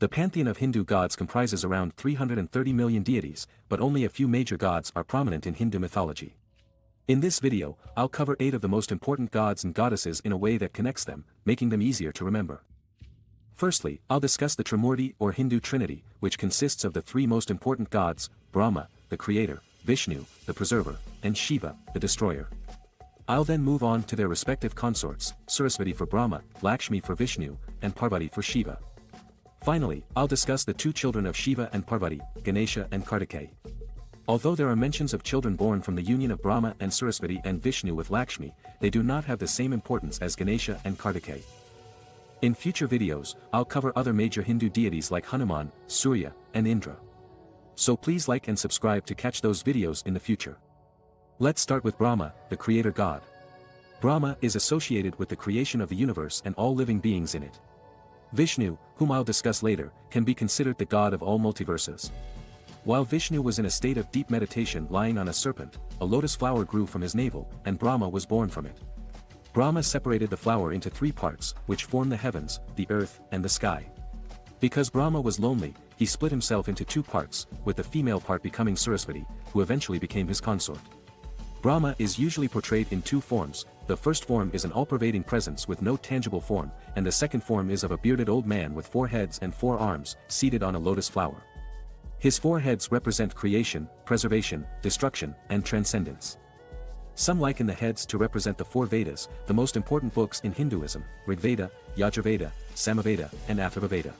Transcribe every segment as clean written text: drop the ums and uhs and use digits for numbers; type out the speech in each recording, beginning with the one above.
The pantheon of Hindu gods comprises around 330 million deities, but only a few major gods are prominent in Hindu mythology. In this video, I'll cover 8 of the most important gods and goddesses in a way that connects them, making them easier to remember. Firstly, I'll discuss the Trimurti or Hindu Trinity, which consists of the 3 most important gods, Brahma, the creator, Vishnu, the preserver, and Shiva, the destroyer. I'll then move on to their respective consorts, Saraswati for Brahma, Lakshmi for Vishnu, and Parvati for Shiva. Finally, I'll discuss the 2 children of Shiva and Parvati, Ganesha and Kartikeya. Although there are mentions of children born from the union of Brahma and Saraswati and Vishnu with Lakshmi, they do not have the same importance as Ganesha and Kartikeya. In future videos, I'll cover other major Hindu deities like Hanuman, Surya, and Indra. So please like and subscribe to catch those videos in the future. Let's start with Brahma, the creator god. Brahma is associated with the creation of the universe and all living beings in it. Vishnu, whom I'll discuss later, can be considered the god of all multiverses. While Vishnu was in a state of deep meditation lying on a serpent, a lotus flower grew from his navel, and Brahma was born from it. Brahma separated the flower into 3 parts, which form the heavens, the earth, and the sky. Because Brahma was lonely, he split himself into 2 parts, with the female part becoming Saraswati, who eventually became his consort. Brahma is usually portrayed in 2 forms. The first form is an all-pervading presence with no tangible form, and the second form is of a bearded old man with 4 heads and 4 arms, seated on a lotus flower. His 4 heads represent creation, preservation, destruction, and transcendence. Some liken the heads to represent the 4 Vedas, the most important books in Hinduism: Rigveda, Yajurveda, Samaveda, and Atharvaveda.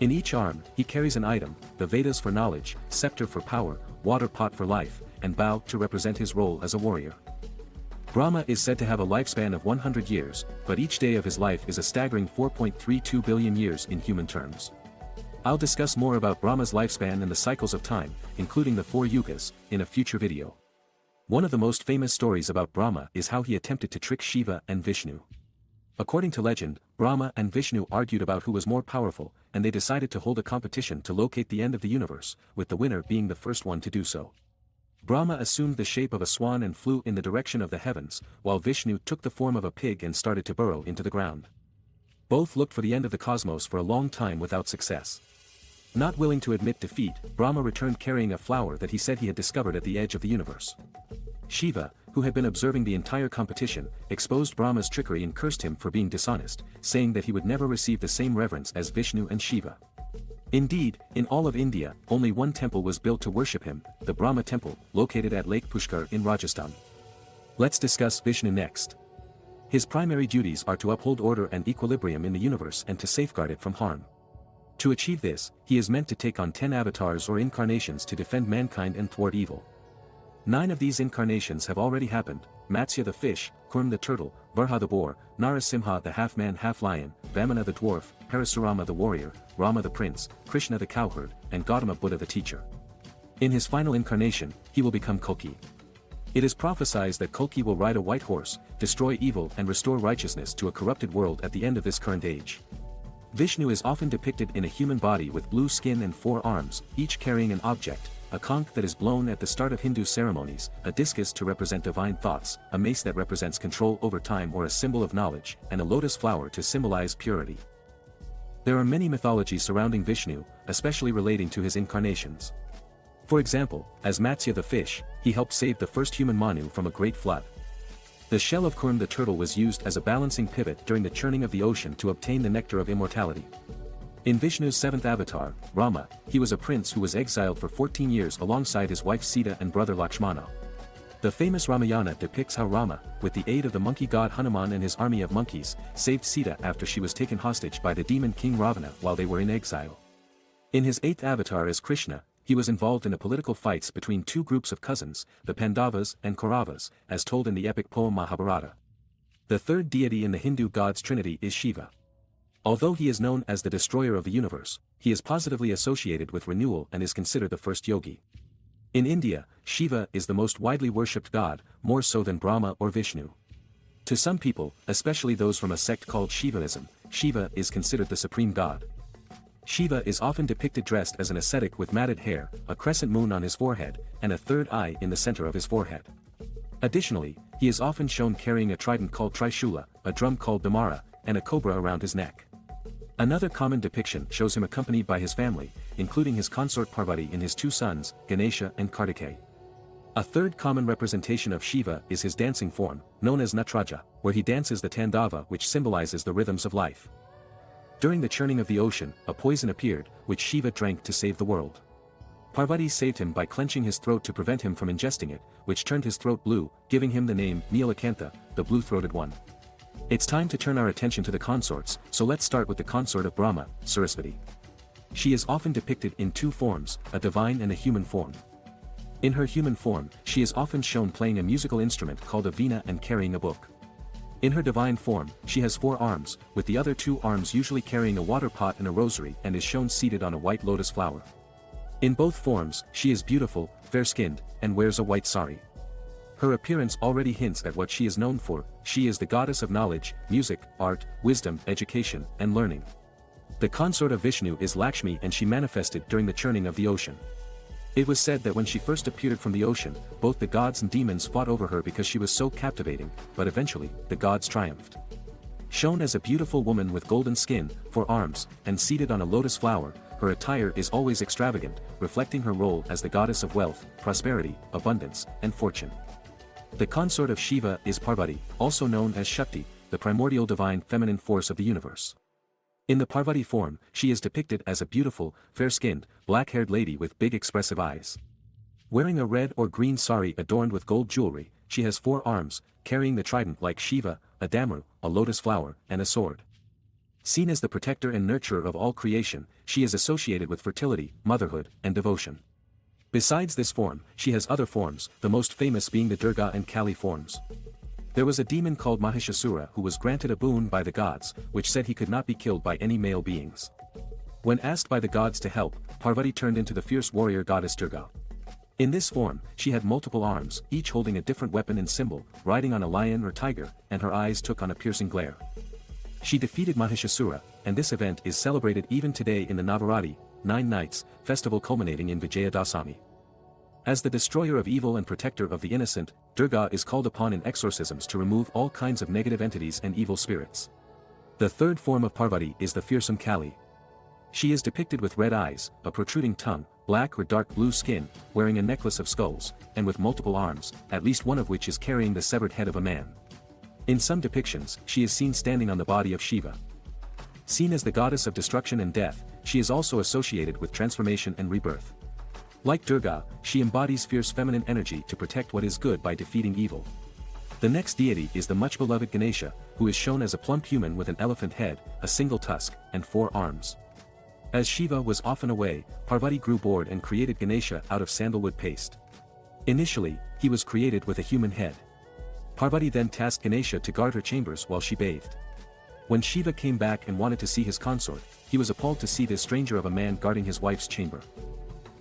In each arm, he carries an item: the Vedas for knowledge, scepter for power, water pot for life, and bow to represent his role as a warrior. Brahma is said to have a lifespan of 100 years, but each day of his life is a staggering 4.32 billion years in human terms. I'll discuss more about Brahma's lifespan and the cycles of time, including the 4 yugas, in a future video. One of the most famous stories about Brahma is how he attempted to trick Shiva and Vishnu. According to legend, Brahma and Vishnu argued about who was more powerful, and they decided to hold a competition to locate the end of the universe, with the winner being the first one to do so. Brahma assumed the shape of a swan and flew in the direction of the heavens, while Vishnu took the form of a pig and started to burrow into the ground. Both looked for the end of the cosmos for a long time without success. Not willing to admit defeat, Brahma returned carrying a flower that he said he had discovered at the edge of the universe. Shiva, who had been observing the entire competition, exposed Brahma's trickery and cursed him for being dishonest, saying that he would never receive the same reverence as Vishnu and Shiva. Indeed, in all of India, only one temple was built to worship him, the Brahma temple, located at Lake Pushkar in Rajasthan. Let's discuss Vishnu next. His primary duties are to uphold order and equilibrium in the universe and to safeguard it from harm. To achieve this, he is meant to take on 10 avatars or incarnations to defend mankind and thwart evil. 9 of these incarnations have already happened: Matsya the fish, Kurm the turtle, Varha the boar, Narasimha the half-man half-lion, Vamana the dwarf, Parasurama the warrior, Rama the prince, Krishna the cowherd, and Gautama Buddha the teacher. In his final incarnation, he will become Kalki. It is prophesied that Kalki will ride a white horse, destroy evil and restore righteousness to a corrupted world at the end of this current age. Vishnu is often depicted in a human body with blue skin and 4 arms, each carrying an object: a conch that is blown at the start of Hindu ceremonies, a discus to represent divine thoughts, a mace that represents control over time or a symbol of knowledge, and a lotus flower to symbolize purity. There are many mythologies surrounding Vishnu, especially relating to his incarnations. For example, as Matsya the fish, he helped save the first human Manu from a great flood. The shell of Kurm the turtle was used as a balancing pivot during the churning of the ocean to obtain the nectar of immortality. In Vishnu's 7th avatar, Rama, he was a prince who was exiled for 14 years alongside his wife Sita and brother Lakshmana. The famous Ramayana depicts how Rama, with the aid of the monkey god Hanuman and his army of monkeys, saved Sita after she was taken hostage by the demon king Ravana while they were in exile. In his 8th avatar as Krishna, he was involved in a political fights between 2 groups of cousins, the Pandavas and Kauravas, as told in the epic poem Mahabharata. The 3rd deity in the Hindu gods trinity is Shiva. Although he is known as the destroyer of the universe, he is positively associated with renewal and is considered the first yogi. In India, Shiva is the most widely worshipped god, more so than Brahma or Vishnu. To some people, especially those from a sect called Shaivism, Shiva is considered the supreme god. Shiva is often depicted dressed as an ascetic with matted hair, a crescent moon on his forehead, and a 3rd eye in the center of his forehead. Additionally, he is often shown carrying a trident called Trishula, a drum called Damara, and a cobra around his neck. Another common depiction shows him accompanied by his family, including his consort Parvati and his two sons, Ganesha and Kartikeya. A third common representation of Shiva is his dancing form, known as Natraja, where he dances the Tandava, which symbolizes the rhythms of life. During the churning of the ocean, a poison appeared, which Shiva drank to save the world. Parvati saved him by clenching his throat to prevent him from ingesting it, which turned his throat blue, giving him the name Neelakantha, the blue-throated one. It's time to turn our attention to the consorts, so let's start with the consort of Brahma, Saraswati. She is often depicted in two forms, a divine and a human form. In her human form, she is often shown playing a musical instrument called a veena and carrying a book. In her divine form, she has 4 arms, with the other 2 arms usually carrying a water pot and a rosary, and is shown seated on a white lotus flower. In both forms, she is beautiful, fair-skinned, and wears a white sari. Her appearance already hints at what she is known for. She is the goddess of knowledge, music, art, wisdom, education, and learning. The consort of Vishnu is Lakshmi, and she manifested during the churning of the ocean. It was said that when she first appeared from the ocean, both the gods and demons fought over her because she was so captivating, but eventually, the gods triumphed. Shown as a beautiful woman with golden skin, 4 arms, and seated on a lotus flower, her attire is always extravagant, reflecting her role as the goddess of wealth, prosperity, abundance, and fortune. The consort of Shiva is Parvati, also known as Shakti, the primordial divine feminine force of the universe. In the Parvati form, she is depicted as a beautiful, fair-skinned, black-haired lady with big expressive eyes. Wearing a red or green sari adorned with gold jewelry, she has 4 arms, carrying the trident like Shiva, a damu, a lotus flower, and a sword. Seen as the protector and nurturer of all creation, she is associated with fertility, motherhood, and devotion. Besides this form, she has other forms, the most famous being the Durga and Kali forms. There was a demon called Mahishasura who was granted a boon by the gods, which said he could not be killed by any male beings. When asked by the gods to help, Parvati turned into the fierce warrior goddess Durga. In this form, she had multiple arms, each holding a different weapon and symbol, riding on a lion or tiger, and her eyes took on a piercing glare. She defeated Mahishasura, and this event is celebrated even today in the Navaratri, 9 nights, festival culminating in Vijayadasami. As the destroyer of evil and protector of the innocent, Durga is called upon in exorcisms to remove all kinds of negative entities and evil spirits. The third form of Parvati is the fearsome Kali. She is depicted with red eyes, a protruding tongue, black or dark blue skin, wearing a necklace of skulls, and with multiple arms, at least one of which is carrying the severed head of a man. In some depictions, she is seen standing on the body of Shiva. Seen as the goddess of destruction and death, she is also associated with transformation and rebirth. Like Durga, she embodies fierce feminine energy to protect what is good by defeating evil. The next deity is the much-beloved Ganesha, who is shown as a plump human with an elephant head, a single tusk, and 4 arms. As Shiva was often away, Parvati grew bored and created Ganesha out of sandalwood paste. Initially, he was created with a human head. Parvati then tasked Ganesha to guard her chambers while she bathed. When Shiva came back and wanted to see his consort, he was appalled to see this stranger of a man guarding his wife's chamber.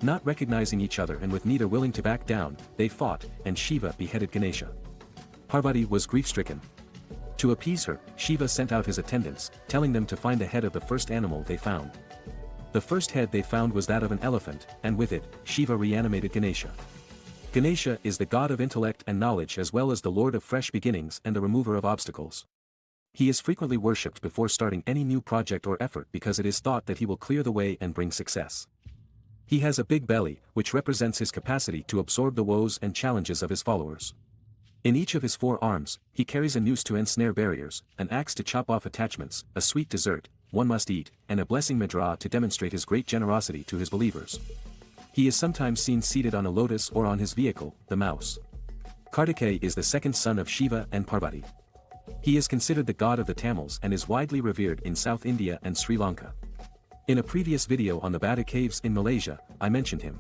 Not recognizing each other and with neither willing to back down, they fought, and Shiva beheaded Ganesha. Parvati was grief-stricken. To appease her, Shiva sent out his attendants, telling them to find the head of the first animal they found. The first head they found was that of an elephant, and with it, Shiva reanimated Ganesha. Ganesha is the god of intellect and knowledge as well as the lord of fresh beginnings and the remover of obstacles. He is frequently worshipped before starting any new project or effort because it is thought that he will clear the way and bring success. He has a big belly, which represents his capacity to absorb the woes and challenges of his followers. In each of his 4 arms, he carries a noose to ensnare barriers, an axe to chop off attachments, a sweet dessert, one must eat, and a blessing mudra to demonstrate his great generosity to his believers. He is sometimes seen seated on a lotus or on his vehicle, the mouse. Kartikeya is the second son of Shiva and Parvati. He is considered the god of the Tamils and is widely revered in South India and Sri Lanka. In a previous video on the Bata caves in Malaysia, I mentioned him.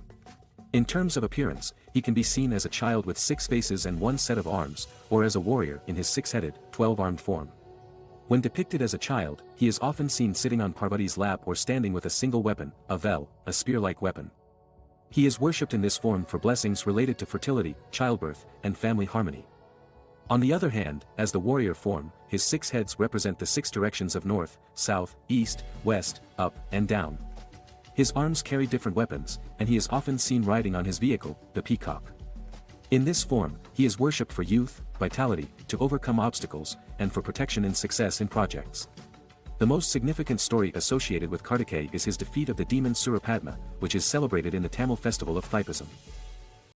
In terms of appearance, he can be seen as a child with 6 faces and 1 set of arms, or as a warrior in his 6-headed, 12-armed form. When depicted as a child, he is often seen sitting on Parvati's lap or standing with a single weapon, a vel, a spear-like weapon. He is worshipped in this form for blessings related to fertility, childbirth, and family harmony. On the other hand, as the warrior form, his 6 heads represent the 6 directions of north, south, east, west, up, and down. His arms carry different weapons, and he is often seen riding on his vehicle, the peacock. In this form, he is worshipped for youth, vitality, to overcome obstacles, and for protection and success in projects. The most significant story associated with Kartikeya is his defeat of the demon Surapadma, which is celebrated in the Tamil festival of Thaipusam.